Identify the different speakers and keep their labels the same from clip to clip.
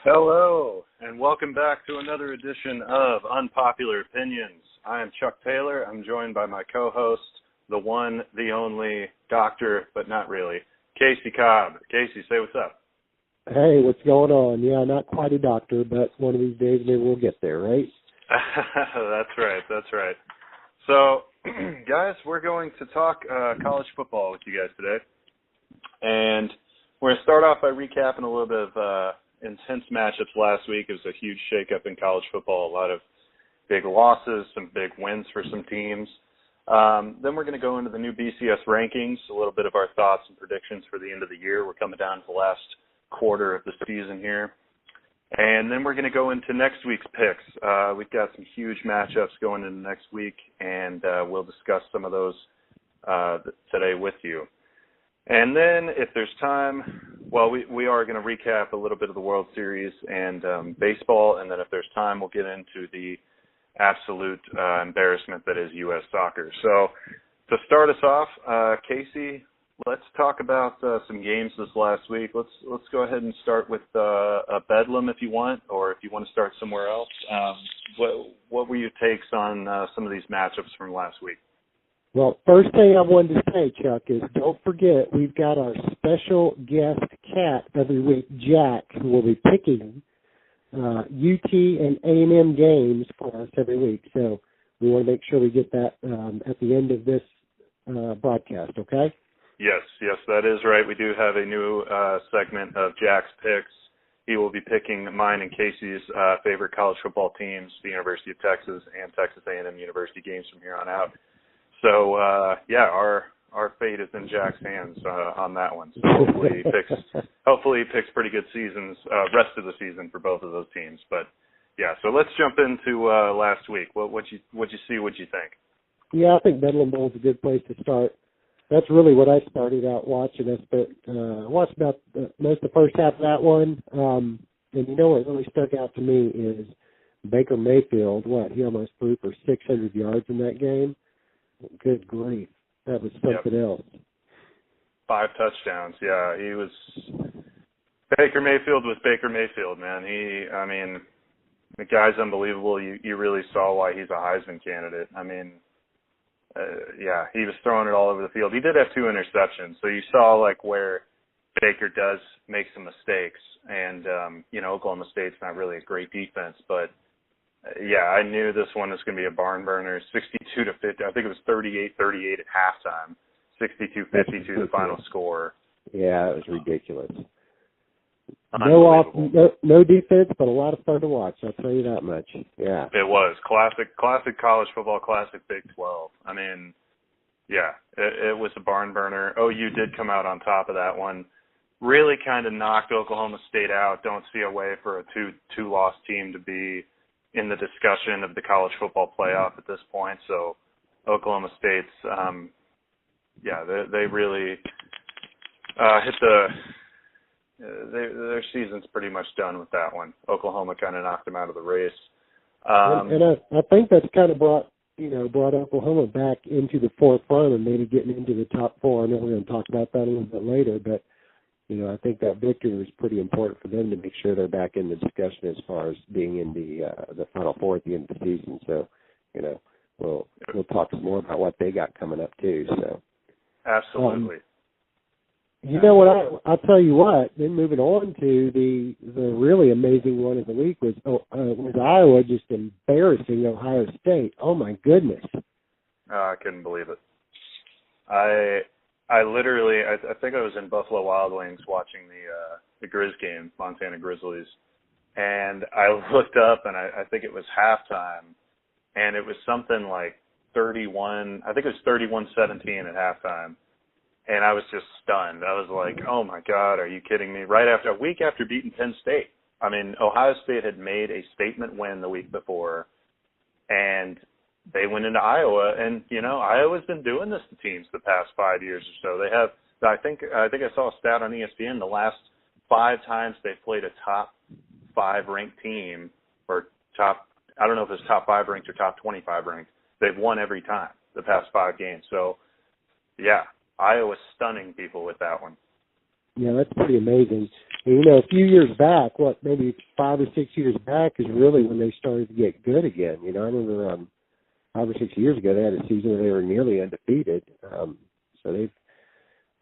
Speaker 1: Hello, and welcome back to another edition of Unpopular Opinions. I am Chuck Taylor. I'm joined by my co-host, the one, the only, doctor, but not really, Casey Cobb. Casey, say what's up.
Speaker 2: Hey, what's going on? Yeah, not quite a doctor, but one of these days maybe we'll get there, right?
Speaker 1: That's right. So, guys, we're going to talk college football with you guys today. And we're going to start off by recapping a little bit of intense matchups last week. It was a huge shakeup in college football, a lot of big losses, some big wins for some teams. Then we're going to go into the new BCS rankings, a little bit of our thoughts and predictions for the end of the year. We're coming down to the last quarter of the season here. And then we're going to go into next week's picks. We've got some huge matchups going into next week, and we'll discuss some of those today with you. And then if there's time, well, we are going to recap a little bit of the World Series and baseball, and then if there's time, we'll get into the absolute embarrassment that is U.S. soccer. So to start us off, Casey, let's talk about some games this last week. Let's go ahead and start with a Bedlam if you want, or if you want to start somewhere else. What were your takes on some of these matchups from last week?
Speaker 2: Well, first thing I wanted to say, Chuck, is don't forget we've got our special guest cat every week, Jack, who will be picking UT and A&M games for us every week. So we want to make sure we get that at the end of this broadcast, okay?
Speaker 1: Yes, that is right. We do have a new segment of Jack's picks. He will be picking mine and Casey's favorite college football teams, the University of Texas and Texas A&M University games from here on out. So, our fate is in Jack's hands on that one. So hopefully he picks pretty good seasons, rest of the season for both of those teams. But, yeah, so let's jump into last week. What'd you see? What'd you think?
Speaker 2: Yeah, I think Bedlam Bowl is a good place to start. That's really what I started out watching. I watched about most of the first half of that one. And you know what really stuck out to me is Baker Mayfield. He almost threw for 600 yards in that game. Good grief. That was something else.
Speaker 1: 5 touchdowns. Yeah, Baker Mayfield was Baker Mayfield, man. The guy's unbelievable. You really saw why he's a Heisman candidate. He was throwing it all over the field. He did have 2 interceptions, so you saw where Baker does make some mistakes. And Oklahoma State's not really a great defense, but I knew this one was going to be a barn burner. 62-50. I think it was 38-38 at halftime. 62-52 the final score. Yeah,
Speaker 2: it was ridiculous. No defense, but a lot of fun to watch. I'll tell you that much. Yeah,
Speaker 1: it was classic college football, classic Big 12. It was a barn burner. OU did come out on top of that one. Really kind of knocked Oklahoma State out. Don't see a way for a two-loss team to be in the discussion of the college football playoff at this point. So Oklahoma State's, they really hit their season's pretty much done with that one. Oklahoma kind of knocked them out of the race.
Speaker 2: And I think that's kind of brought Oklahoma back into the forefront and maybe getting into the top 4. I know we're going to talk about that a little bit later, but I think that victory was pretty important for them to make sure they're back in the discussion as far as being in the Final Four at the end of the season. So, we'll talk some more about what they got coming up too. So,
Speaker 1: absolutely.
Speaker 2: You know what? I'll tell you what. Then moving on to the really amazing one of the week was Iowa just embarrassing Ohio State. Oh my goodness!
Speaker 1: I couldn't believe it. I literally, I think I was in Buffalo Wild Wings watching the Grizz game, Montana Grizzlies, and I looked up and I think it was halftime, and it was something like 31. I think it was 31-17 at halftime. And I was just stunned. I was like, oh, my God, are you kidding me? A week after beating Penn State. Ohio State had made a statement win the week before, and they went into Iowa. And, Iowa's been doing this to teams the past 5 years or so. They have, I think I saw a stat on ESPN, the last 5 times they've played a top 5 ranked team, or I don't know if it's top 5 ranked or top 25 ranked. They've won every time the past 5 games. So, yeah. Iowa stunning people with that one.
Speaker 2: Yeah, that's pretty amazing. And, a few years back, maybe 5 or 6 years back is really when they started to get good again. I remember 5 or 6 years ago they had a season where they were nearly undefeated. So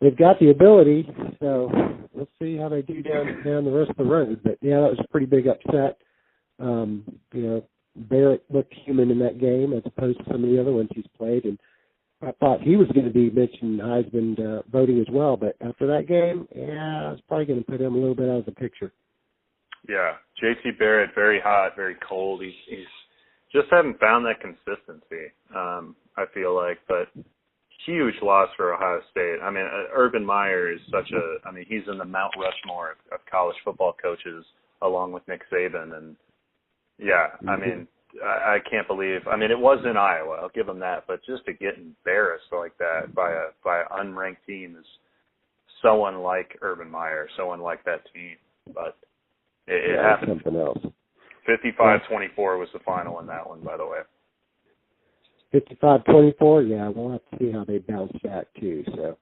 Speaker 2: they've got the ability. So let's see how they do down the rest of the road. But yeah, that was a pretty big upset. Barrett looked human in that game as opposed to some of the other ones he's played, and I thought he was going to be mentioned Heisman voting as well. But after that game, I was probably going to put him a little bit out of the picture.
Speaker 1: Yeah, J.T. Barrett, very hot, very cold. He's just haven't found that consistency, I feel like. But huge loss for Ohio State. I mean, Urban Meyer is he's in the Mount Rushmore of college football coaches along with Nick Saban. And, yeah, I mean, I can't believe – it was in Iowa. I'll give them that. But just to get embarrassed like that by an unranked team is so unlike Urban Meyer, so unlike that team. But it happened.
Speaker 2: Something else.
Speaker 1: 55-24 was the final in that one, by the way.
Speaker 2: 55-24, yeah, we'll have to see how they bounce back, too. So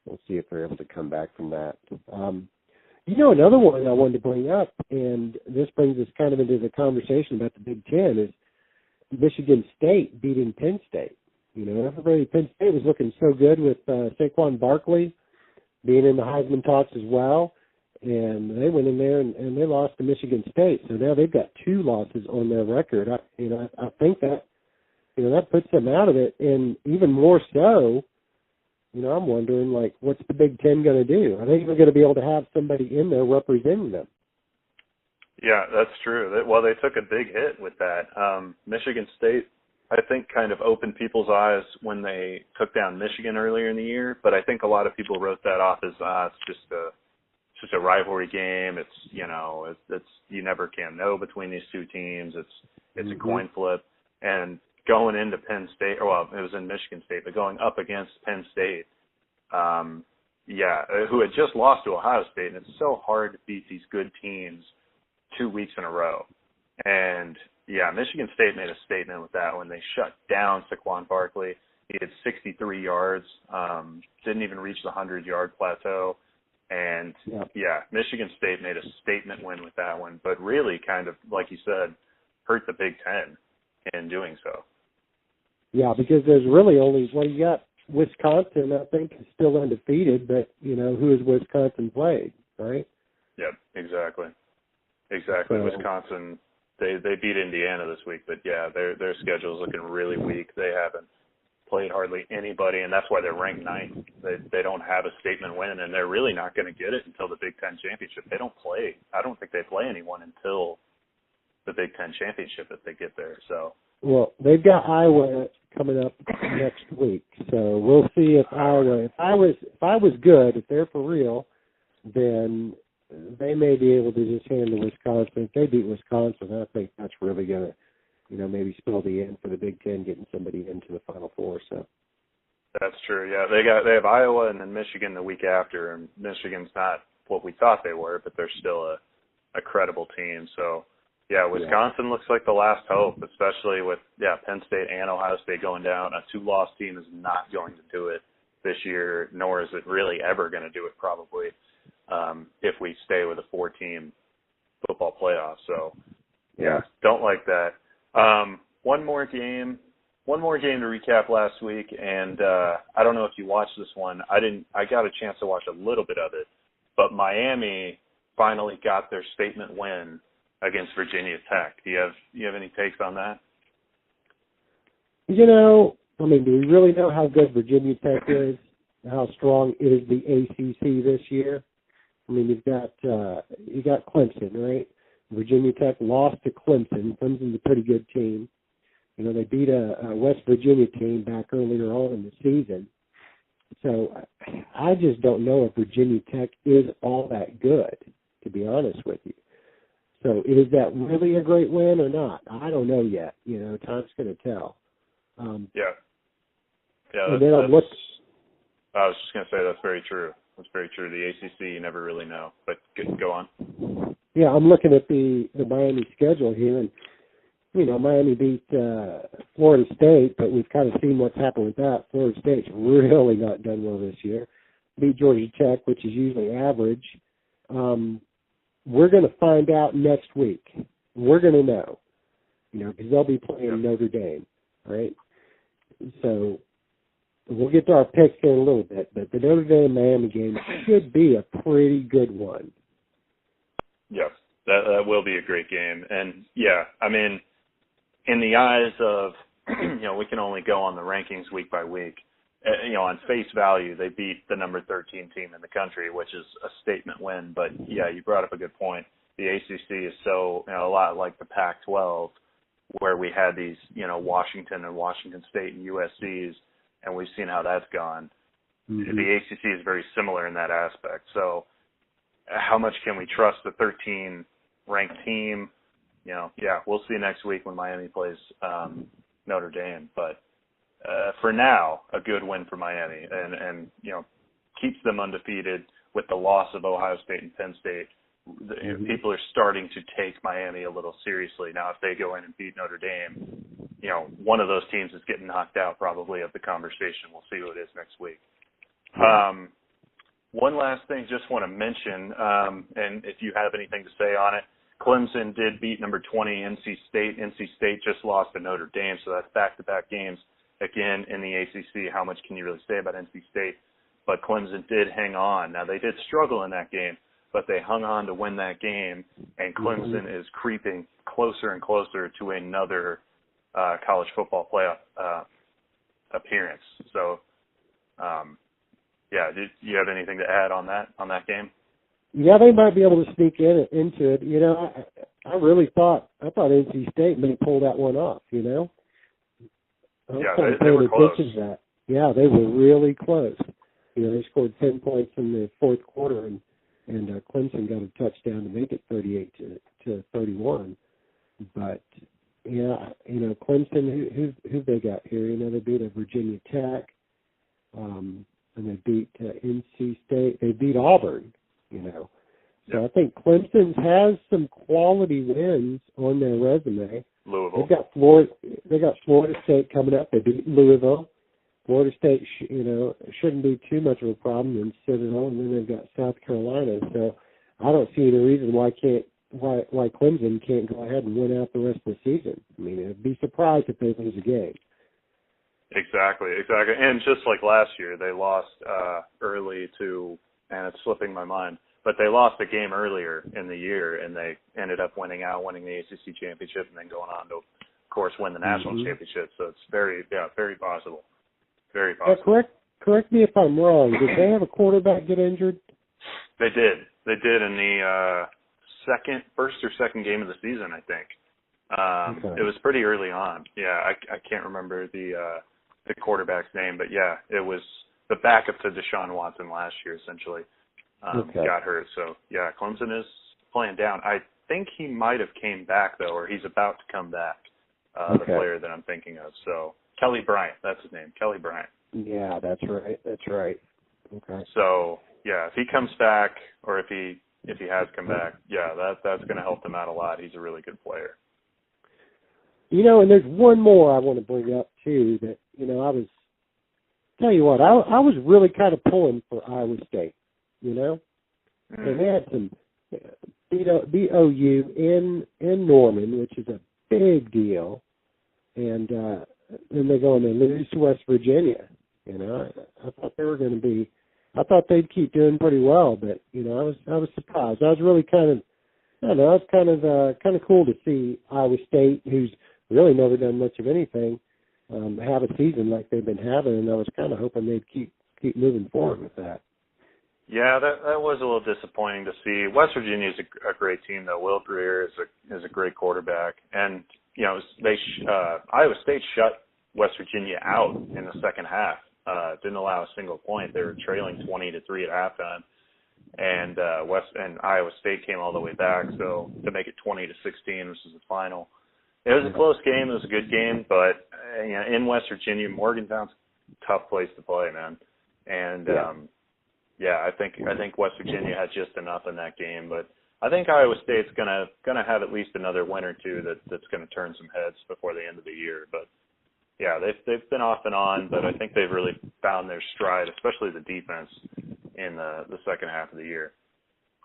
Speaker 2: we'll see if they're able to come back from that. Another one I wanted to bring up, and this brings us kind of into the conversation about the Big Ten, is Michigan State beating Penn State. Everybody, Penn State was looking so good with Saquon Barkley being in the Heisman talks as well. And they went in there and they lost to Michigan State. So now they've got 2 losses on their record. I think that, that puts them out of it. And even more so, I'm wondering, what's the Big Ten going to do? Are they even going to be able to have somebody in there representing them?
Speaker 1: Yeah, that's true. Well, they took a big hit with that. Michigan State, I think, kind of opened people's eyes when they took down Michigan earlier in the year. But I think a lot of people wrote that off as it's just a rivalry game. It's it's you never can know between these two teams. It's a coin flip. And going into Penn State, it was in Michigan State, but going up against Penn State, who had just lost to Ohio State, and it's so hard to beat these good teams 2 weeks in a row. And Michigan State made a statement with that when they shut down Saquon Barkley. He had 63 yards, didn't even reach the 100-yard plateau. And, Michigan State made a statement win with that one, but really kind of, like you said, hurt the Big Ten in doing so.
Speaker 2: Yeah, because there's really only, you got Wisconsin, I think, is still undefeated, but, who has Wisconsin played, right?
Speaker 1: Yep, exactly. So, Wisconsin, they beat Indiana this week, but, their schedule is looking really weak. They haven't played hardly anybody, and that's why they're ranked 9th. They don't have a statement win, and they're really not going to get it until the Big Ten championship. They don't play. I don't think they play anyone until the Big Ten championship if they get there. So, well,
Speaker 2: they've got Iowa coming up next week, so we'll see if Iowa. If I was good, if they're for real, then they may be able to just handle Wisconsin. If they beat Wisconsin, I think that's really going to, maybe spell the end for the Big Ten getting somebody into the Final Four. So
Speaker 1: that's true. Yeah, they have Iowa and then Michigan the week after, and Michigan's not what we thought they were, but they're still a credible team. So Wisconsin looks like the last hope, especially with Penn State and Ohio State going down. A 2-loss team is not going to do it this year, nor is it really ever going to do it probably if we stay with a 4-team football playoff. So don't like that. One more game to recap last week, and I don't know if you watched this one. I got a chance to watch a little bit of it, but Miami finally got their statement win against Virginia Tech. Do you have any takes on that?
Speaker 2: Do we really know how good Virginia Tech is? How strong is the ACC this year? You got Clemson, right? Virginia Tech lost to Clemson. Clemson's a pretty good team. They beat a West Virginia team back earlier on in the season. So I just don't know if Virginia Tech is all that good, to be honest with you. So is that really a great win or not? I don't know yet. Time's going to tell.
Speaker 1: And
Speaker 2: then
Speaker 1: I was just going to say that's very true. That's very true. The ACC, you never really know. But go on.
Speaker 2: Yeah, I'm looking at the Miami schedule here, and Miami beat Florida State, but we've kind of seen what's happened with that. Florida State's really not done well this year. beat Georgia Tech, which is usually average. We're going to find out next week. We're going to know, because they'll be playing Notre Dame, right? So we'll get to our picks here in a little bit, but the Notre Dame-Miami game should be a pretty good one.
Speaker 1: Yes, that will be a great game. And, yeah, I mean, in the eyes of, we can only go on the rankings week by week. On face value, they beat the number 13 team in the country, which is a statement win. But, yeah, you brought up a good point. The ACC is so, a lot like the Pac-12, where we had these, Washington and Washington State and USC's, and we've seen how that's gone. Mm-hmm. The ACC is very similar in that aspect. So how much can we trust the 13-ranked team? We'll see next week when Miami plays Notre Dame. But for now, a good win for Miami and keeps them undefeated with the loss of Ohio State and Penn State. People are starting to take Miami a little seriously. Now, if they go in and beat Notre Dame, one of those teams is getting knocked out probably of the conversation. We'll see who it is next week. One last thing, just want to mention, and if you have anything to say on it, Clemson did beat number 20 NC State. NC State just lost to Notre Dame, so that's back-to-back games. Again, in the ACC, how much can you really say about NC State? But Clemson did hang on. Now, they did struggle in that game, but they hung on to win that game, and Clemson is creeping closer and closer to another college football playoff appearance. So, do you have anything to add on that game?
Speaker 2: Yeah, they might be able to sneak into it. I really thought NC State may pull that one off.
Speaker 1: They were close.
Speaker 2: Yeah, they were really close. They scored 10 points in the fourth quarter, and Clemson got a touchdown to make it 38-31. But Clemson, who they got here? They beat a Virginia Tech, and they beat NC State. They beat Auburn. So I think Clemson has some quality wins on their resume.
Speaker 1: Louisville.
Speaker 2: They got Florida State coming up. They beat Louisville. Florida State, shouldn't be too much of a problem in Citadel, and then they've got South Carolina. So I don't see any reason why Clemson can't go ahead and win out the rest of the season. I mean, I'd be surprised if they lose a game.
Speaker 1: Exactly. And just like last year, they lost early to, and it's slipping my mind, but they lost a game earlier in the year, and they ended up winning the ACC championship and then going on to, of course, win the national championship. So it's very possible. Very possible.
Speaker 2: Correct me if I'm wrong. Did they have a quarterback get injured?
Speaker 1: They did. They did in the first or second game of the season, I think. It was pretty early on. Yeah, I can't remember the quarterback's name, but yeah, it was the backup to Deshaun Watson last year, essentially. Got hurt. So yeah, Clemson is playing down. I think he might have came back though, or he's about to come back. The player that I'm thinking of. So Kelly Bryant, that's his name, Kelly Bryant.
Speaker 2: Yeah, that's right. Okay.
Speaker 1: So yeah, if he comes back, or if he has come back, yeah, that's going to help them out a lot. He's a really good player.
Speaker 2: And there's one more I want to bring up too. That I was really kind of pulling for Iowa State. And they had some beat OU in Norman, which is a big deal, and then they go and they lose to West Virginia. I thought they were going to be. I thought they'd keep doing pretty well, but I was surprised. I was really kind of cool to see Iowa State, who's really never done much of anything, have a season like they've been having, and I was kind of hoping they'd keep moving forward with that.
Speaker 1: Yeah, that was a little disappointing to see. West Virginia is a great team, though. Will Greer is a great quarterback, and Iowa State shut West Virginia out in the second half. Didn't allow a single point. They were trailing 20-3 at halftime, and Iowa State came all the way back. So to make it 20-16, which is the final, it was a close game. It was a good game, but in West Virginia, Morgantown's a tough place to play, man. And I think West Virginia had just enough in that game, but I think Iowa State's gonna have at least another win or two that's gonna turn some heads before the end of the year. But yeah, they've been off and on, but I think they've really found their stride, especially the defense. in the second half of the year.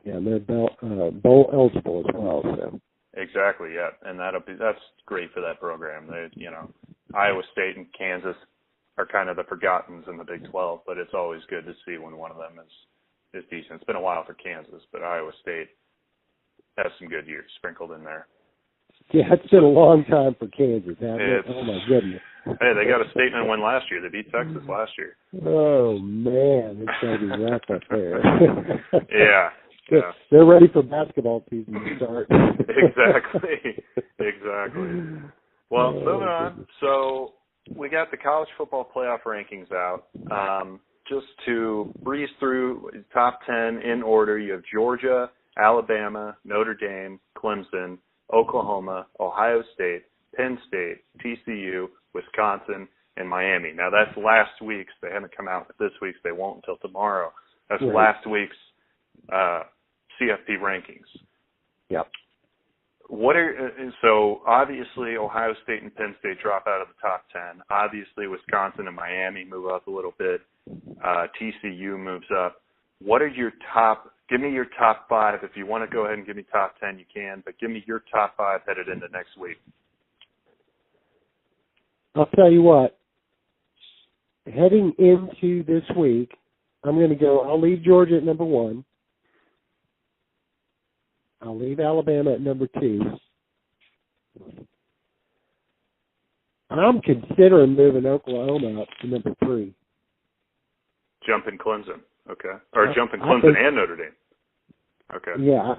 Speaker 2: Yeah, and they're bowl eligible as well. So.
Speaker 1: Exactly, yeah, and that's great for that program. Iowa State and Kansas are kind of the forgottens in the Big 12, but it's always good to see when one of them is decent. It's been a while for Kansas, but Iowa State has some good years sprinkled in there.
Speaker 2: Yeah, it's been a long time for Kansas, hasn't it? Oh my goodness.
Speaker 1: Hey, they got a statement win last year. They beat Texas last year.
Speaker 2: Oh man, it's gonna be rough up there.
Speaker 1: Yeah. Yeah.
Speaker 2: They're ready for basketball season to start.
Speaker 1: Exactly. Well, moving on. So we got the college football playoff rankings out. Just to breeze through top 10 in order, you have Georgia, Alabama, Notre Dame, Clemson, Oklahoma, Ohio State, Penn State, TCU, Wisconsin, and Miami. Now, that's last week's. They haven't come out with this week's. They won't until tomorrow. That's
Speaker 2: right.
Speaker 1: Last week's CFP rankings.
Speaker 2: Yep.
Speaker 1: So obviously Ohio State and Penn State drop out of the top 10. Obviously Wisconsin and Miami move up a little bit. TCU moves up. Give me your top 5. If you want to go ahead and give me top 10, you can, but give me your top 5 headed into next week.
Speaker 2: I'll tell you what, heading into this week, I'll leave Georgia at number 1. I'll leave Alabama at number 2. I'm considering moving Oklahoma up to number 3.
Speaker 1: Jumping Clemson, okay. Or jumping Clemson and Notre Dame. Okay.
Speaker 2: Yeah.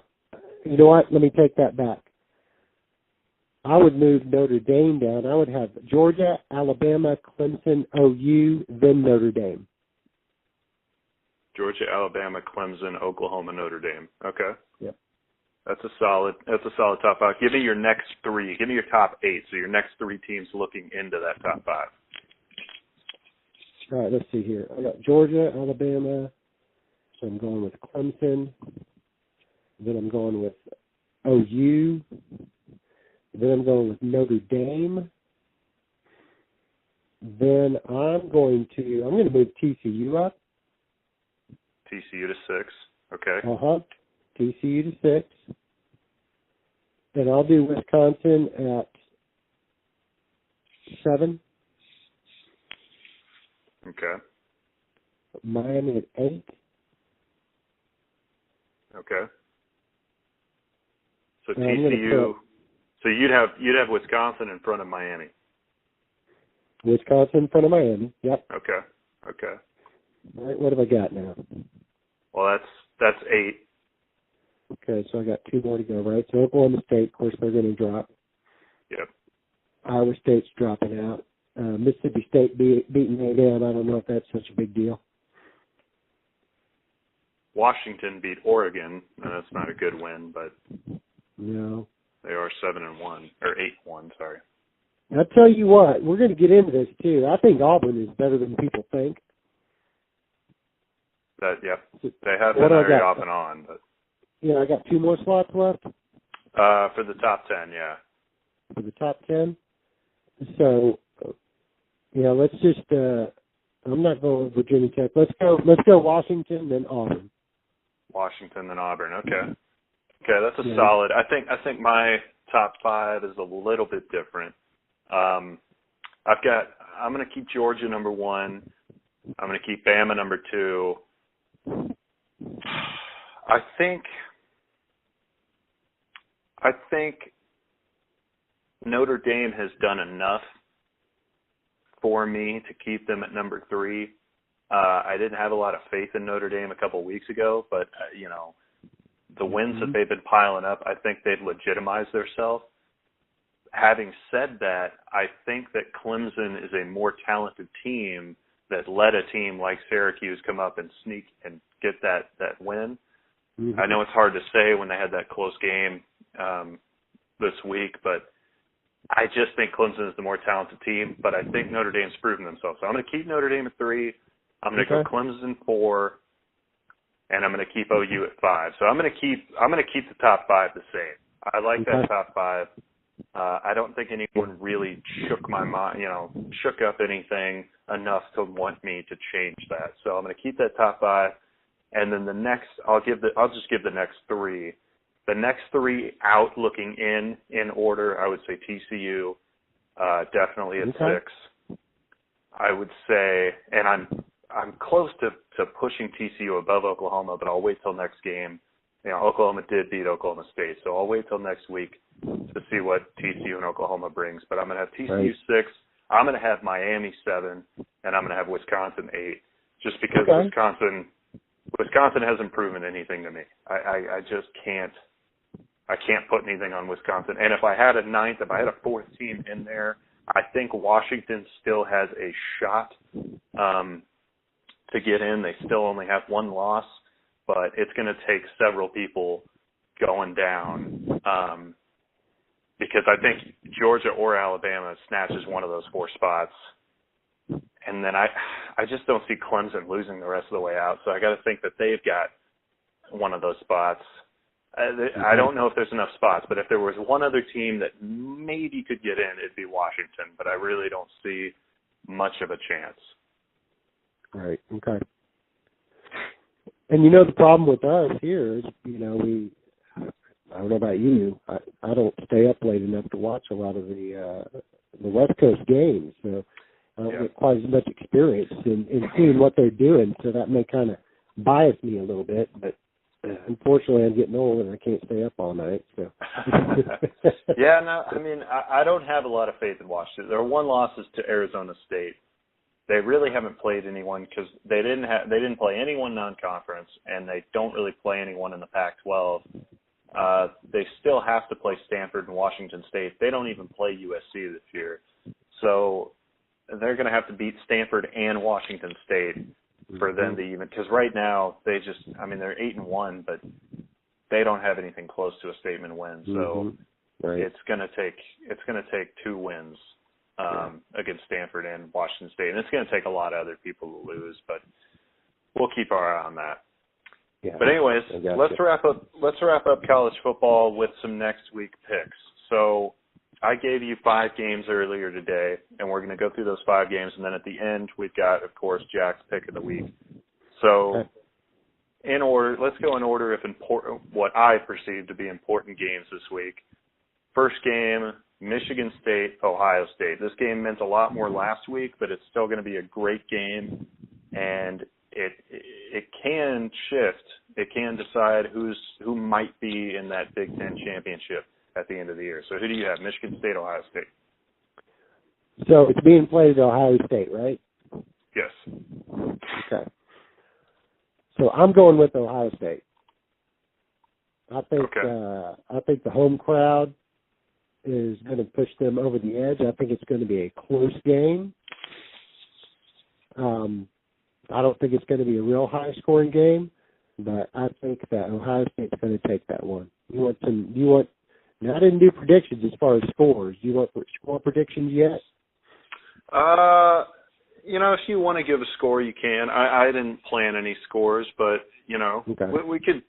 Speaker 2: You know what? Let me take that back. I would move Notre Dame down. I would have Georgia, Alabama, Clemson, OU, then Notre Dame.
Speaker 1: Georgia, Alabama, Clemson, Oklahoma, Notre Dame. Okay.
Speaker 2: Yep.
Speaker 1: That's a solid top 5. Give me your next 3. Give me your top 8. So your next 3 teams looking into that top 5.
Speaker 2: All right, let's see here. I got Georgia, Alabama. So I'm going with Clemson. Then I'm going with OU. Then I'm going with Notre Dame. Then I'm going to move TCU up.
Speaker 1: TCU to 6. Okay.
Speaker 2: TCU to 6. And I'll do Wisconsin at 7.
Speaker 1: Okay.
Speaker 2: Miami at 8.
Speaker 1: Okay. So TCU. So you'd have Wisconsin in front of Miami.
Speaker 2: Wisconsin in front of Miami. Yep.
Speaker 1: Okay.
Speaker 2: All right. What have I got now?
Speaker 1: Well, that's 8.
Speaker 2: Okay, so I got 2 more to go, right? So Oklahoma State, of course, they're going to drop.
Speaker 1: Yep.
Speaker 2: Iowa State's dropping out. Mississippi State beating A&M. I don't know if that's such a big deal.
Speaker 1: Washington beat Oregon. That's not a good win, but
Speaker 2: no,
Speaker 1: they are 7-1 or 8-1. Sorry.
Speaker 2: I'll tell you what, we're going to get into this too. I think Auburn is better than people think.
Speaker 1: They have been very off and on, but
Speaker 2: yeah, I got 2 more slots left.
Speaker 1: For the top 10, yeah.
Speaker 2: For the top 10. So, yeah, let's just. I'm not going with Virginia Tech. Let's go Washington, then Auburn.
Speaker 1: Washington, then Auburn. Okay, that's a solid. I think my top 5 is a little bit different. I'm going to keep Georgia number 1. I'm going to keep Bama number 2. I think Notre Dame has done enough for me to keep them at number 3. I didn't have a lot of faith in Notre Dame a couple of weeks ago, but the wins that they've been piling up, I think they've legitimized themselves. Having said that, I think that Clemson is a more talented team that let a team like Syracuse come up and sneak and get that win. Mm-hmm. I know it's hard to say when they had that close game this week, but I just think Clemson is the more talented team, but I think Notre Dame's proven themselves. So I'm going to keep Notre Dame at 3. I'm going to go Clemson 4, and I'm going to keep OU at 5. So I'm going to keep the top 5 the same. I like that top 5. I don't think anyone really shook my mind, shook up anything enough to want me to change that. So I'm going to keep that top 5, And then the next, I'll just give the next three. The next three out looking in order, I would say TCU, definitely at 6. I would say, and I'm close to pushing TCU above Oklahoma, but I'll wait till next game. You know, Oklahoma did beat Oklahoma State, so I'll wait till next week to see what TCU and Oklahoma brings. But I'm going to have TCU 6. I'm going to have Miami 7, and I'm going to have Wisconsin 8, just because Wisconsin hasn't proven anything to me. I just can't. I can't put anything on Wisconsin. And if I had a 9th, if I had a 4th team in there, I think Washington still has a shot to get in. They still only have 1 loss, but it's going to take several people going down because I think Georgia or Alabama snatches one of those 4 spots. And then I just don't see Clemson losing the rest of the way out. So I got to think that they've got one of those spots. I don't know if there's enough spots, but if there was one other team that maybe could get in, it'd be Washington. But I really don't see much of a chance.
Speaker 2: Right. Okay. And the problem with us here is, I don't know about you, I don't stay up late enough to watch a lot of the West Coast games, so I don't get quite as much experience in seeing what they're doing. So that may kind of bias me a little bit, but. Unfortunately, I'm getting old and I can't stay up all night. So.
Speaker 1: Yeah, no, I mean, I don't have a lot of faith in Washington. Their 1 losses to Arizona State. They really haven't played anyone because they didn't play anyone non-conference, and they don't really play anyone in the Pac-12. They still have to play Stanford and Washington State. They don't even play USC this year, so they're going to have to beat Stanford and Washington State for them to even, because right now they're 8-1, but they don't have anything close to a statement win. So it's going to take 2 wins against Stanford and Washington State, and it's going to take a lot of other people to lose, but we'll keep our eye on that. Yeah, but anyways, let's wrap up college football with some next week picks. So I gave you 5 games earlier today, and we're going to go through those 5 games, and then at the end we've got, of course, Jack's pick of the week. So in order, let's go in order of what I perceive to be important games this week. First game, Michigan State, Ohio State. This game meant a lot more last week, but it's still going to be a great game, and it can shift. It can decide who might be in that Big Ten championship at the end of the year. So who do you have, Michigan State, Ohio State?
Speaker 2: So it's being played at Ohio State, right?
Speaker 1: Yes.
Speaker 2: Okay. So I'm going with Ohio State. I think the home crowd is going to push them over the edge. I think it's going to be a close game. I don't think it's going to be a real high-scoring game, but I think that Ohio State's going to take that one. I didn't do predictions as far as scores. Do you want score predictions yet?
Speaker 1: If you want to give a score, you can. I didn't plan any scores, but we could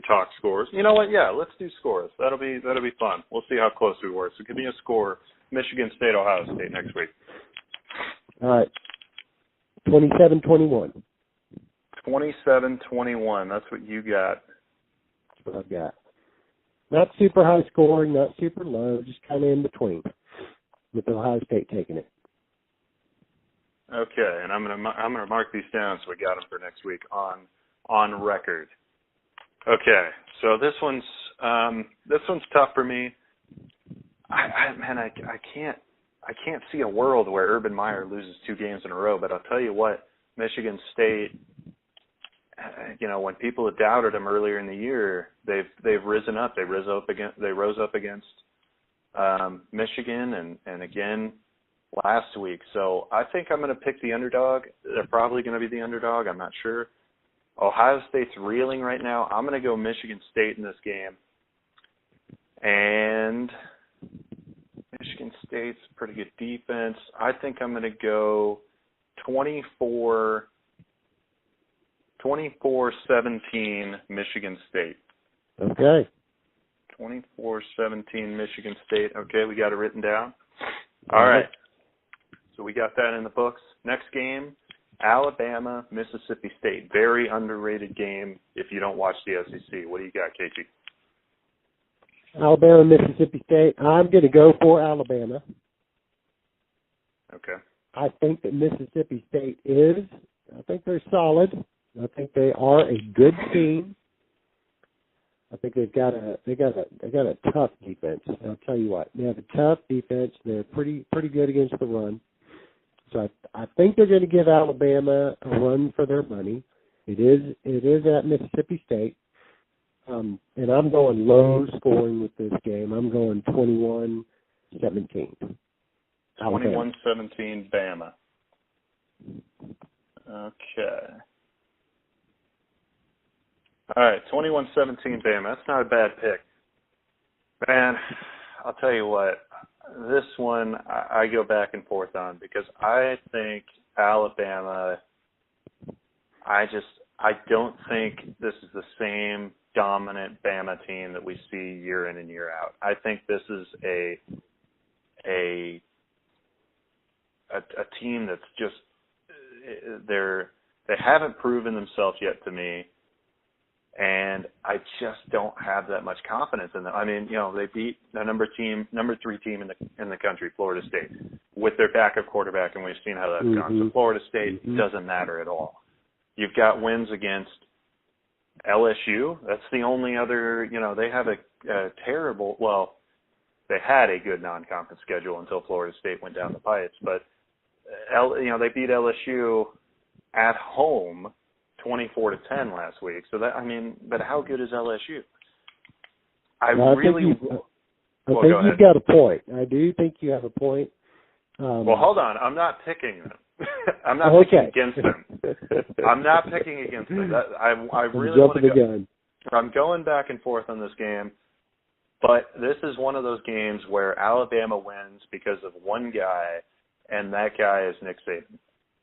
Speaker 1: talk scores. You know what? Yeah, let's do scores. That'll be fun. We'll see how close we were. So give me a score: Michigan State, Ohio State next week.
Speaker 2: All right, 27-21.
Speaker 1: 27-21. That's what you got.
Speaker 2: That's what I've got. Not super high scoring, not super low, just kind of in between, with Ohio State taking it.
Speaker 1: Okay, and I'm gonna mark these down so we got them for next week on record. Okay, so this one's tough for me. I can't see a world where Urban Meyer loses 2 games in a row. But I'll tell you what, Michigan State. When people had doubted them earlier in the year, they've risen up. They rose up against Michigan and again last week. So I think I'm going to pick the underdog. They're probably going to be the underdog. I'm not sure. Ohio State's reeling right now. I'm going to go Michigan State in this game. And Michigan State's pretty good defense. I think I'm going to go 24-17 Michigan State.
Speaker 2: Okay.
Speaker 1: 24-17 Michigan State. Okay, we got it written down. All right. So we got that in the books. Next game, Alabama, Mississippi State. Very underrated game if you don't watch the SEC. What do you got, Casey?
Speaker 2: Alabama, Mississippi State. I'm going to go for Alabama.
Speaker 1: Okay.
Speaker 2: I think that Mississippi State is. I think they're solid. I think they are a good team. I think they've got a tough defense. I'll tell you what, they have a tough defense. They're pretty good against the run. So I think they're going to give Alabama a run for their money. It is at Mississippi State, and I'm going low scoring with this game. I'm going 21-17.
Speaker 1: 21-17 Bama. Okay. All right, 21-17 Bama. That's not a bad pick. Man, I'll tell you what. This one I go back and forth on because I think Alabama, I don't think this is the same dominant Bama team that we see year in and year out. I think this is a team that's just they haven't proven themselves yet to me, and I just don't have that much confidence in them. I mean, they beat the number 3 team in the country, Florida State, with their backup quarterback, and we've seen how that's gone. So Florida State doesn't matter at all. You've got wins against LSU. That's the only other. They have a terrible. Well, they had a good non-conference schedule until Florida State went down the pipes, but they beat LSU at home 24-10 last week. So but how good is LSU? I think
Speaker 2: you've got a point. I do think you have a point.
Speaker 1: Well, hold on. I'm not picking them. I'm not picking against them. I'm not picking against them. I really want to go. I'm going back and forth on this game, but this is one of those games where Alabama wins because of one guy, and that guy is Nick Saban.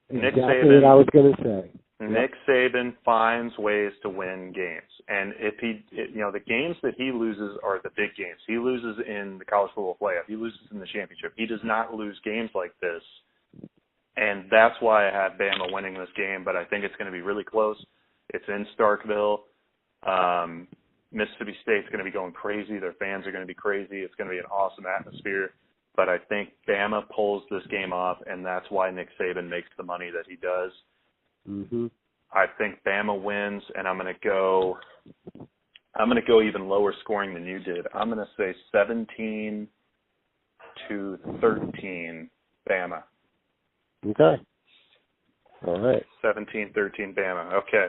Speaker 2: Exactly what I was going to say.
Speaker 1: Nick Saban finds ways to win games, and if the games that he loses are the big games. He loses in the college football playoff. He loses in the championship. He does not lose games like this, and that's why I have Bama winning this game. But I think it's going to be really close. It's in Starkville. Mississippi State's going to be going crazy. Their fans are going to be crazy. It's going to be an awesome atmosphere. But I think Bama pulls this game off, and that's why Nick Saban makes the money that he does.
Speaker 2: Mm-hmm.
Speaker 1: I think Bama wins, and I'm going to go even lower scoring than you did. I'm going to say 17-13 Bama.
Speaker 2: Okay. All right.
Speaker 1: 17-13 Bama. Okay.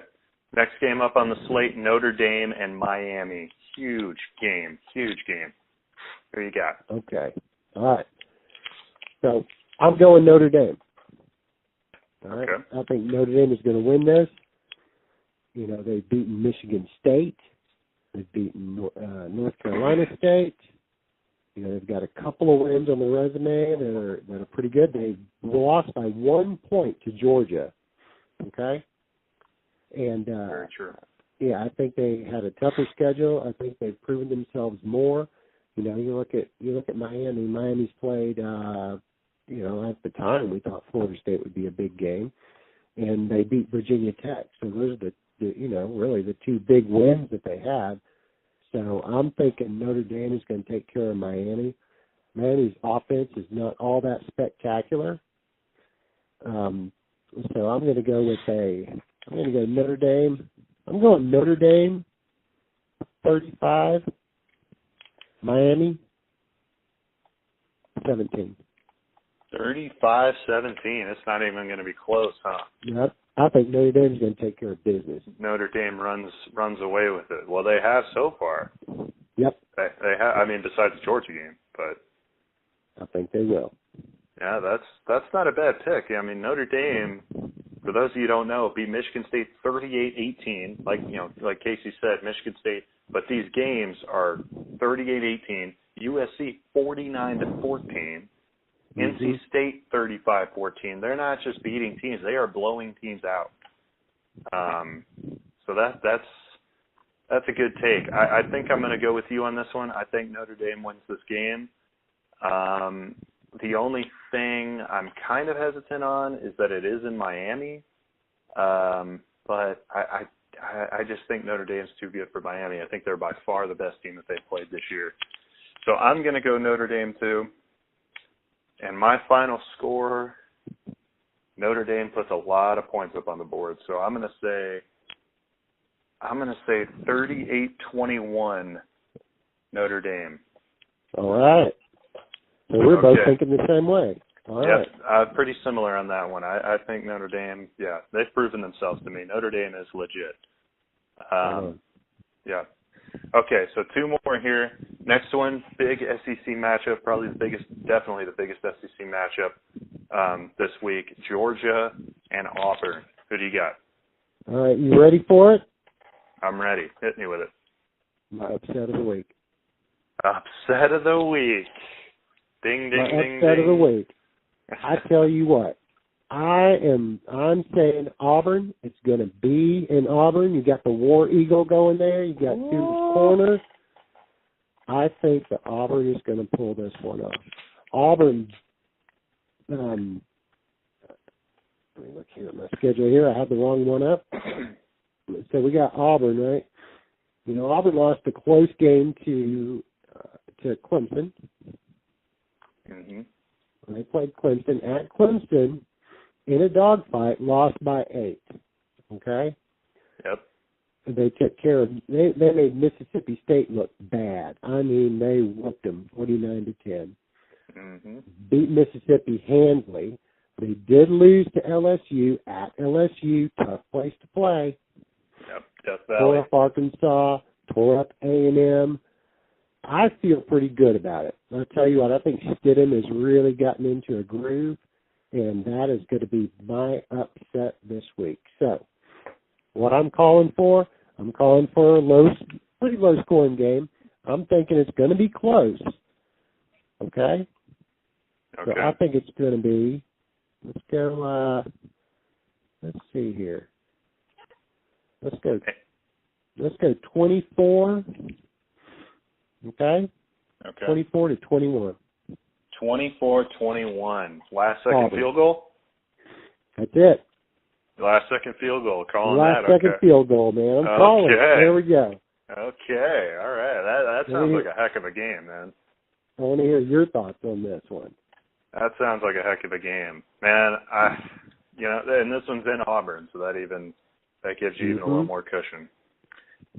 Speaker 1: Next game up on the slate, Notre Dame and Miami. Huge game. Who you got?
Speaker 2: Okay. All right. So I'm going Notre Dame. All right.
Speaker 1: Okay.
Speaker 2: I think Notre Dame is going to win this. They've beaten Michigan State. They've beaten North Carolina State. They've got a couple of wins on the resume that are pretty good. They lost by 1 point to Georgia. Okay. And
Speaker 1: very true.
Speaker 2: Yeah, I think they had a tougher schedule. I think they've proven themselves more. You look at Miami. Miami's played. At the time we thought Florida State would be a big game, and they beat Virginia Tech. So those are really the two big wins that they have. So I'm thinking Notre Dame is going to take care of Miami. Miami's offense is not all that spectacular. So I'm going to go Notre Dame. I'm going Notre Dame 35, Miami 17.
Speaker 1: 35-17. It's not even going to be close, huh?
Speaker 2: Yep. I think Notre Dame is going to take care of business.
Speaker 1: Notre Dame runs away with it. Well, they have so far.
Speaker 2: Yep.
Speaker 1: They have. I mean, besides the Georgia game, but
Speaker 2: I think they will.
Speaker 1: Yeah, that's not a bad pick. I mean, Notre Dame, for those of you who don't know, beat Michigan State 38-18. Like Casey said, Michigan State. But these games are 38-18. USC 49-14. NC State 35-14. They're not just beating teams; they are blowing teams out. So that's a good take. I think I'm going to go with you on this one. I think Notre Dame wins this game. The only thing I'm kind of hesitant on is that it is in Miami. But I just think Notre Dame's too good for Miami. I think they're by far the best team that they've played this year. So I'm going to go Notre Dame too. And my final score, Notre Dame puts a lot of points up on the board. So I'm going to say 38-21 Notre Dame.
Speaker 2: All right. So we're both thinking the same way. All right.
Speaker 1: Pretty similar on that one. I think Notre Dame, they've proven themselves to me. Notre Dame is legit. Yeah. Okay, so two more here. Next one, big SEC matchup, definitely the biggest SEC matchup this week, Georgia and Auburn. Who do you got?
Speaker 2: All right, you ready for it?
Speaker 1: I'm ready. Hit me with it.
Speaker 2: My upset of the week.
Speaker 1: Upset of the week. Ding, ding, ding,
Speaker 2: upset
Speaker 1: ding.
Speaker 2: of the week. I tell you what, I'm saying Auburn. It's going to be in Auburn. You got the War Eagle going there. You got Toomer's Corner. I think that Auburn is going to pull this one off. Auburn, let me look here at my schedule here. I have the wrong one up. So we got Auburn, right? You know, Auburn lost a close game to Clemson.
Speaker 1: Mm-hmm.
Speaker 2: They played Clemson at Clemson in a dogfight, lost by 8. Okay?
Speaker 1: Yep.
Speaker 2: And they took care of they made Mississippi State look bad. I mean, they whooped them 49-10.
Speaker 1: Mm-hmm.
Speaker 2: Beat Mississippi handily. They did lose to LSU at LSU, tough place to play.
Speaker 1: Yep, Death Valley.
Speaker 2: Tore up Arkansas, tore up A&M. I feel pretty good about it. I'll tell you what, I think Stidham has really gotten into a groove, and that is going to be my upset this week. So, what I'm calling for a pretty low-scoring game. I'm thinking it's going to be close. Okay? So I think it's going to be, let's see here. Let's go 24. Okay? 24-21.
Speaker 1: 24-21. Last second
Speaker 2: Auburn.
Speaker 1: field goal?
Speaker 2: That's it.
Speaker 1: Last second field goal. Calling
Speaker 2: Last
Speaker 1: that.
Speaker 2: second field goal, man. I'm calling it. There we go.
Speaker 1: Okay. All right. That sounds like a heck of a game, man.
Speaker 2: I want to hear your thoughts on this one.
Speaker 1: That sounds like a heck of a game. Man, and this one's in Auburn, so that gives you even a little more cushion.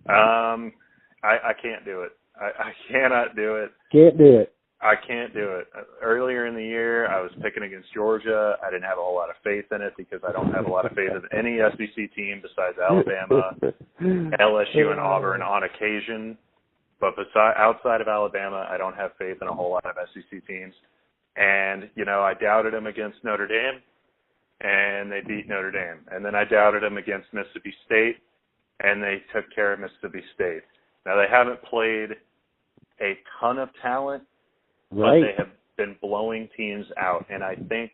Speaker 1: I can't do it. I cannot do it.
Speaker 2: Can't do it.
Speaker 1: I can't do it. Earlier in the year, I was picking against Georgia. I didn't have a whole lot of faith in it because I don't have a lot of faith in any SEC team besides Alabama, LSU, and Auburn on occasion. But outside of Alabama, I don't have faith in a whole lot of SEC teams. And, I doubted them against Notre Dame, and they beat Notre Dame. And then I doubted them against Mississippi State, and they took care of Mississippi State. Now, they haven't played a ton of talent, but they have been blowing teams out. And I think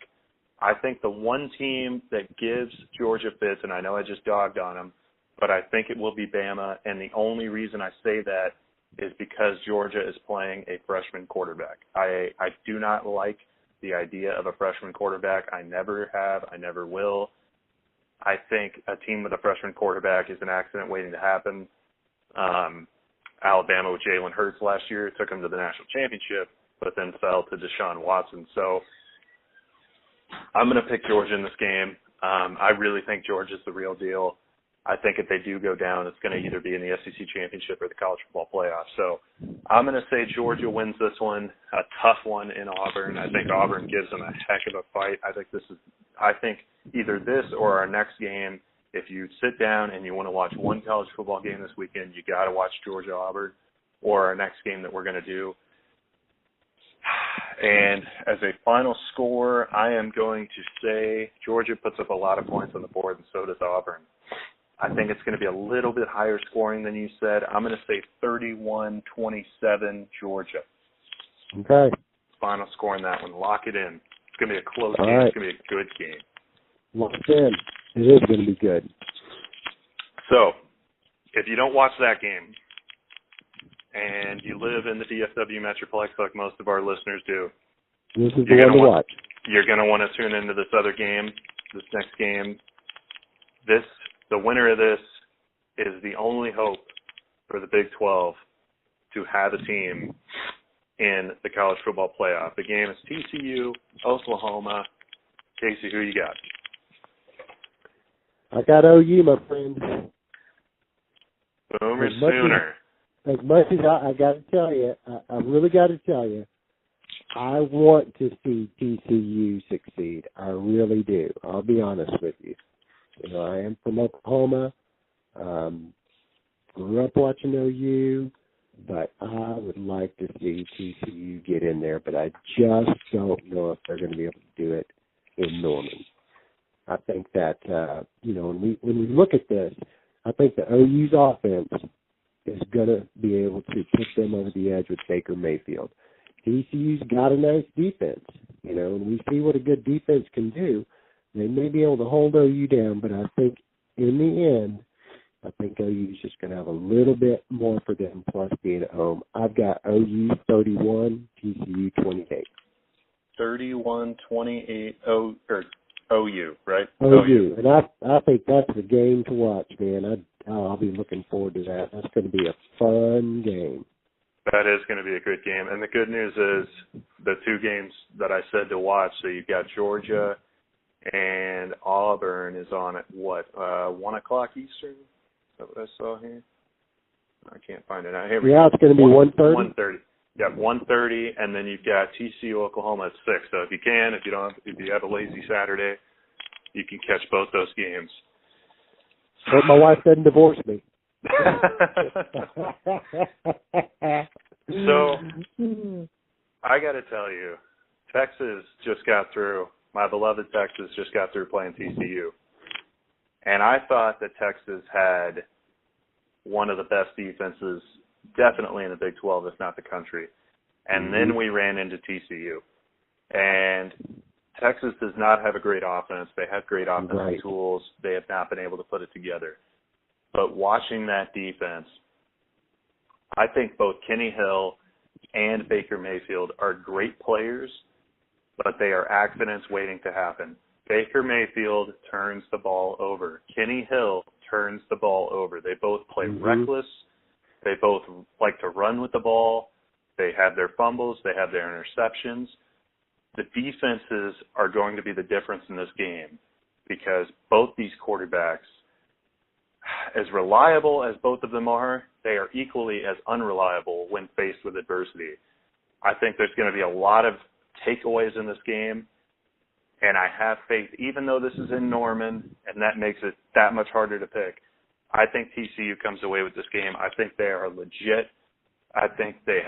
Speaker 1: the one team that gives Georgia fits, and I know I just dogged on them, but I think it will be Bama. And the only reason I say that is because Georgia is playing a freshman quarterback. I do not like the idea of a freshman quarterback. I never have. I never will. I think a team with a freshman quarterback is an accident waiting to happen. Alabama with Jalen Hurts last year took them to the national championship, but then fell to Deshaun Watson. So I'm going to pick Georgia in this game. I really think Georgia's the real deal. I think if they do go down, it's going to either be in the SEC championship or the college football playoff. So I'm going to say Georgia wins this one, a tough one in Auburn. I think Auburn gives them a heck of a fight. I think either this or our next game, if you sit down and you want to watch one college football game this weekend, you got to watch Georgia-Auburn, or our next game that we're going to do. And as a final score, I am going to say Georgia puts up a lot of points on the board, and so does Auburn. I think it's going to be a little bit higher scoring than you said. I'm going to say 31-27 Georgia.
Speaker 2: Okay.
Speaker 1: Final score in that one. Lock it in. It's going to be a close game.
Speaker 2: Right.
Speaker 1: It's going to be a good game.
Speaker 2: Locked in. It is going to be good.
Speaker 1: So, if you don't watch that game and you live in the DFW Metroplex like most of our listeners do,
Speaker 2: this is the one to watch.
Speaker 1: You're going to want to tune into this other game, this next game. the winner of this is the only hope for the Big 12 to have a team in the college football playoff. The game is TCU, Oklahoma. Casey, who you got?
Speaker 2: I got OU, my friend.
Speaker 1: Boomer Sooner.
Speaker 2: As much as I got to tell you, I really got to tell you, I want to see TCU succeed. I really do. I'll be honest with you. You know, I am from Oklahoma. Grew up watching OU, but I would like to see TCU get in there, but I just don't know if they're going to be able to do it in Norman. I think that, when we look at this, I think the OU's offense is going to be able to put them over the edge with Baker Mayfield. TCU's got a nice defense, and we see what a good defense can do. They may be able to hold OU down, but I think in the end, I think OU's just going to have a little bit more for them, plus being at home. I've got OU 31, TCU 28.
Speaker 1: 31-28 OU, right?
Speaker 2: OU. And I think that's the game to watch, man. I'll be looking forward to that. That's going to be a fun game.
Speaker 1: That is going to be a good game. And the good news is the two games that I said to watch, so you've got Georgia and Auburn is on at 1 o'clock Eastern? Is that what I saw here? I can't find it out. Here we go.
Speaker 2: It's going to be 1:30?
Speaker 1: 1:30. Yeah, 1:30, and then you've got TCU Oklahoma at 6. So if you have a lazy Saturday, you can catch both those games.
Speaker 2: Hope my wife doesn't divorce me.
Speaker 1: So I got to tell you, Texas just got through. My beloved Texas just got through playing TCU, and I thought that Texas had one of the best defenses, definitely in the Big 12, if not the country. And then we ran into TCU. And Texas does not have a great offense. They have great offensive tools. They have not been able to put it together. But watching that defense, I think both Kenny Hill and Baker Mayfield are great players, but they are accidents waiting to happen. Baker Mayfield turns the ball over. Kenny Hill turns the ball over. They both play reckless. They both like to run with the ball. They have their fumbles. They have their interceptions. The defenses are going to be the difference in this game because both these quarterbacks, as reliable as both of them are, they are equally as unreliable when faced with adversity. I think there's going to be a lot of takeaways in this game, and I have faith, even though this is in Norman, and that makes it that much harder to pick. I think TCU comes away with this game. I think they are legit. I think they,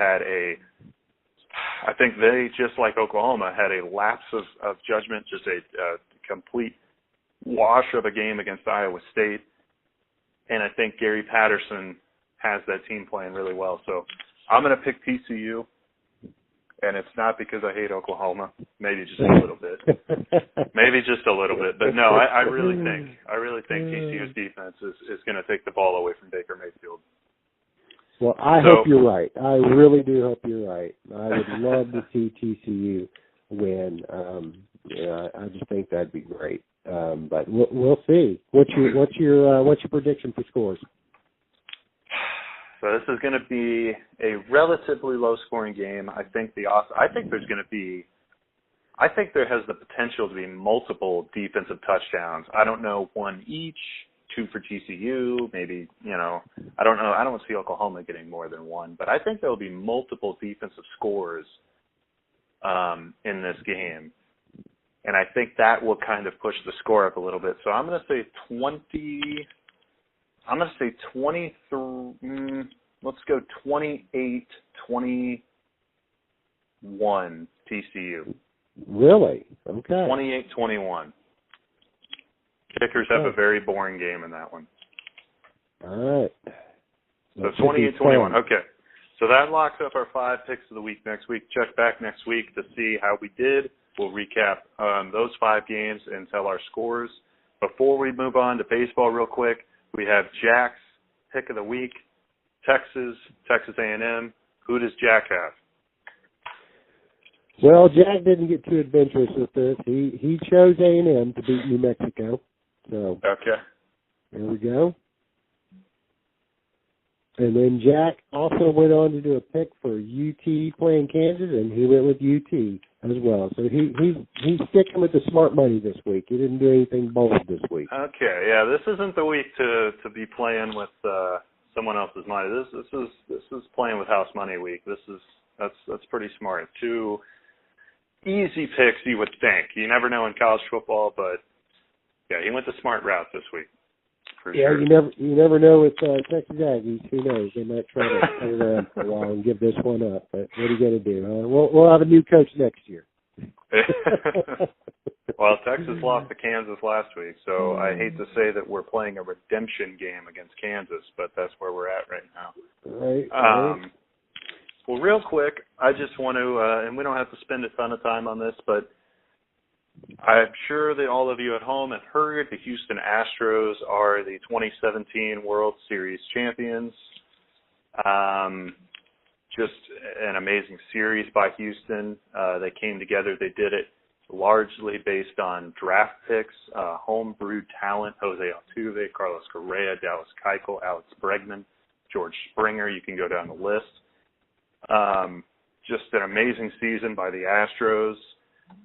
Speaker 1: just like Oklahoma, had a lapse of judgment, just a complete wash of a game against Iowa State. And I think Gary Patterson has that team playing really well. So I'm going to pick TCU, and it's not because I hate Oklahoma. Maybe just a little bit. But no, I really think TCU's defense is going to take the ball away from Baker Mayfield.
Speaker 2: Well, I hope you're right. I really do hope you're right. I would love to see TCU win. I just think that'd be great. But we'll see. What's your prediction for scores?
Speaker 1: So this is going to be a relatively low-scoring game. I think there has the potential to be multiple defensive touchdowns. I don't know, one each, 2 for TCU, maybe, I don't know. I don't see Oklahoma getting more than 1, but I think there will be multiple defensive scores in this game. And I think that will kind of push the score up a little bit. So I'm going to say 23, let's go 28-21 TCU.
Speaker 2: Really? Okay.
Speaker 1: 28-21. Kickers have a very boring game in that one.
Speaker 2: All right.
Speaker 1: So 28-21. Okay. So that locks up our 5 picks of the week next week. Check back next week to see how we did. We'll recap those 5 games and tell our scores. Before we move on to baseball real quick, we have Jack's pick of the week, Texas A&M. Who does Jack have?
Speaker 2: Well, Jack didn't get too adventurous with this. He chose A&M to beat New Mexico. So
Speaker 1: okay.
Speaker 2: There we go. And then Jack also went on to do a pick for UT playing Kansas, and he went with UT as well. So he's sticking with the smart money this week. He didn't do anything bold this week.
Speaker 1: Okay, yeah, this isn't the week to be playing with someone else's money. This is playing with house money week. That's pretty smart. 2 easy picks, you would think. You never know in college football, but yeah, he went the smart route this week. For sure.
Speaker 2: You never know with Texas Aggies. Who knows? They might try to play around for a while and give this one up. But what are you going to do? We'll have a new coach next year.
Speaker 1: Well, Texas lost to Kansas last week, so I hate to say that we're playing a redemption game against Kansas, but that's where we're at right now.
Speaker 2: Right.
Speaker 1: Well, real quick, I just want to, and we don't have to spend a ton of time on this, but I'm sure that all of you at home have heard the Houston Astros are the 2017 World Series champions. Just an amazing series by Houston. They came together. They did it largely based on draft picks, home-brewed talent, Jose Altuve, Carlos Correa, Dallas Keuchel, Alex Bregman, George Springer. You can go down the list. Just an amazing season by the Astros.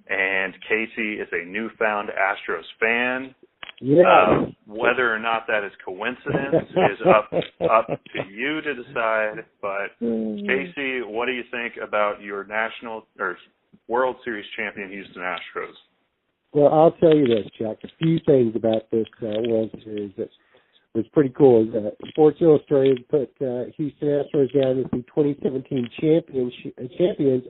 Speaker 1: And Casey is a newfound Astros fan.
Speaker 2: Yeah.
Speaker 1: Whether or not that is coincidence is up to you to decide. But Casey, what do you think about your national or World Series champion Houston Astros?
Speaker 2: Well, I'll tell you this, Chuck. A few things about this World Series that was pretty cool. Sports Illustrated put Houston Astros down as the 2017 champions.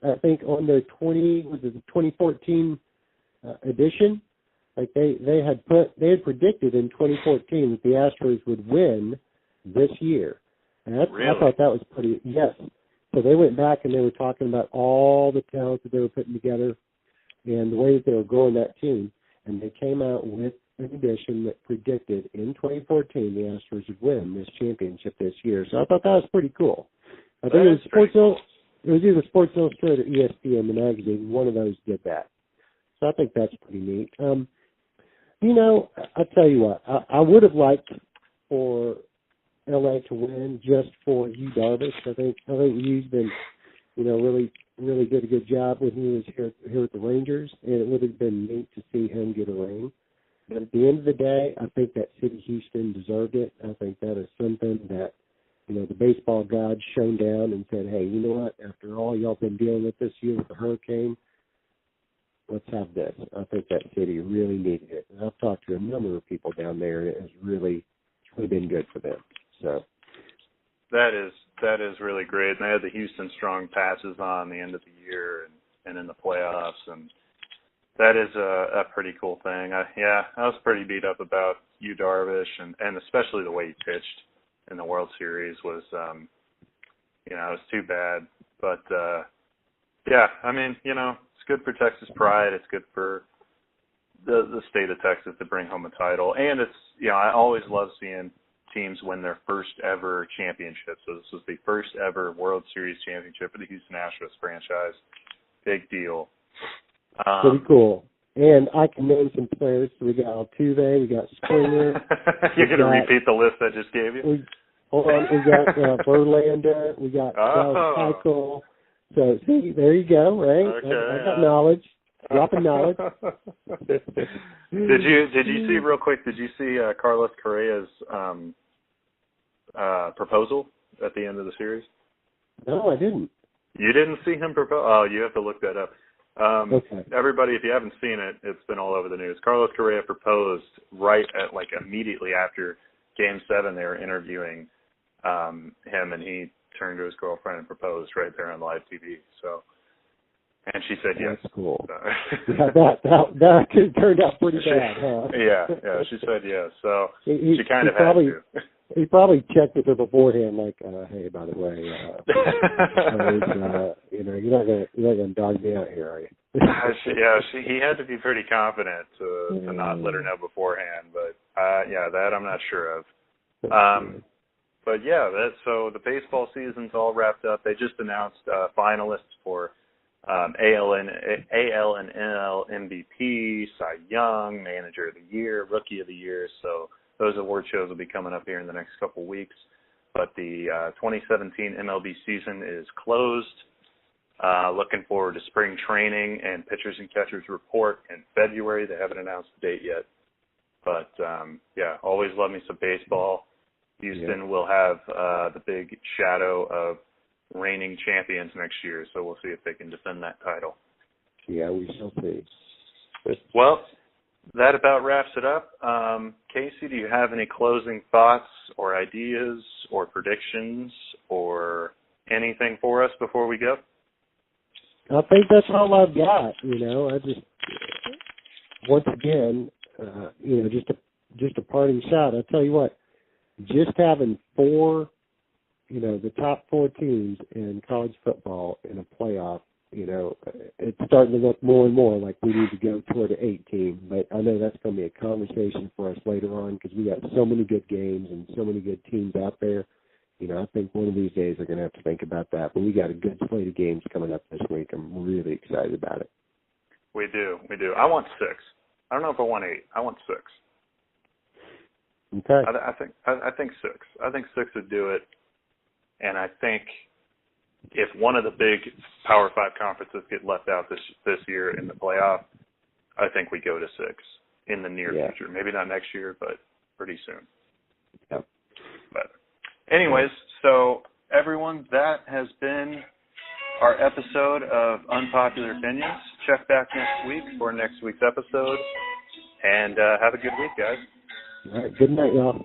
Speaker 2: I think on their 2014 edition. Like they had predicted in 2014 that the Astros would win this year. And
Speaker 1: really?
Speaker 2: I thought that was pretty. Yes. So they went back and they were talking about all the talent that they were putting together and the way that they were growing that team, and they came out with an edition that predicted in 2014 the Astros would win this championship this year. So I thought that was pretty cool. I think it was either Sports Illustrated or ESPN, the magazine. One of those did that. So I think that's pretty neat. I'll tell you what, I would have liked for LA to win just for Yu Darvish. I think Yu's been, really did a good job when he was here at the Rangers, and it would have been neat to see him get a ring. But at the end of the day, I think that city Houston deserved it. I think that is something that, the baseball gods shone down and said, hey, you know what, after all y'all been dealing with this year with the hurricane, let's have this. I think that city really needed it. And I've talked to a number of people down there, and it's really been good for them. So
Speaker 1: that is really great. And they had the Houston Strong passes on the end of the year and in the playoffs, and that is a pretty cool thing. I was pretty beat up about Yu Darvish, and especially the way he pitched in the World Series was, it was too bad. But, it's good for Texas pride. It's good for the state of Texas to bring home a title. And it's, I always love seeing teams win their first ever championship. So this was the first ever World Series championship for the Houston Astros franchise. Big deal.
Speaker 2: Pretty cool. And I can name some players. So we got Altuve, we got Springer.
Speaker 1: You're going to repeat the list I just gave you?
Speaker 2: We got Verlander, we got Dallas Keuchel. So, see, there you go, right?
Speaker 1: Okay,
Speaker 2: I got knowledge. Dropping knowledge.
Speaker 1: Did you see, real quick, Carlos Correa's proposal at the end of the series?
Speaker 2: No, I didn't.
Speaker 1: You didn't see him propose? Oh, you have to look that up.
Speaker 2: Okay.
Speaker 1: Everybody, if you haven't seen it, it's been all over the news. Carlos Correa proposed right at immediately after Game 7. They were interviewing him, and he turned to his girlfriend and proposed right there on live TV. So, and she said yes.
Speaker 2: That's cool.
Speaker 1: So.
Speaker 2: Yeah, that could have turned out pretty bad, huh?
Speaker 1: Yeah, she said yes. So she kind of had to.
Speaker 2: He probably checked with her beforehand, like, hey, by the way, you're not gonna dog me out here, are you?
Speaker 1: He had to be pretty confident to not let her know beforehand, but that I'm not sure of. But so the baseball season's all wrapped up. They just announced finalists for AL and NL MVP, Cy Young, Manager of the Year, Rookie of the Year. So those award shows will be coming up here in the next couple weeks. But the 2017 MLB season is closed. Looking forward to spring training and pitchers and catchers report in February. They haven't announced the date yet. But, yeah, always love me some baseball. Houston will have the big shadow of reigning champions next year, so we'll see if they can defend that title.
Speaker 2: Yeah, we shall see.
Speaker 1: Well, that about wraps it up. Casey, do you have any closing thoughts or ideas or predictions or anything for us before we go?
Speaker 2: I think that's all I've got. I just, once again, just a parting shot. I tell you what, just having the top 4 teams in college football in a playoff, it's starting to look more and more like we need to go toward an 8 team. But I know that's going to be a conversation for us later on because we got so many good games and so many good teams out there. I think one of these days we're going to have to think about that. But we got a good slate of games coming up this week. I'm really excited about it.
Speaker 1: We do. I want 6. I don't know if I want 8. I want 6.
Speaker 2: Okay.
Speaker 1: I think 6. I think 6 would do it. And I think if one of the big Power 5 conferences get left out this year in the playoff, I think we go to 6 in the near future. Maybe not next year, but pretty soon.
Speaker 2: Yep.
Speaker 1: But anyways, so everyone, that has been our episode of Unpopular Opinions. Check back next week for next week's episode. And have a good week, guys.
Speaker 2: All right. Good night, y'all.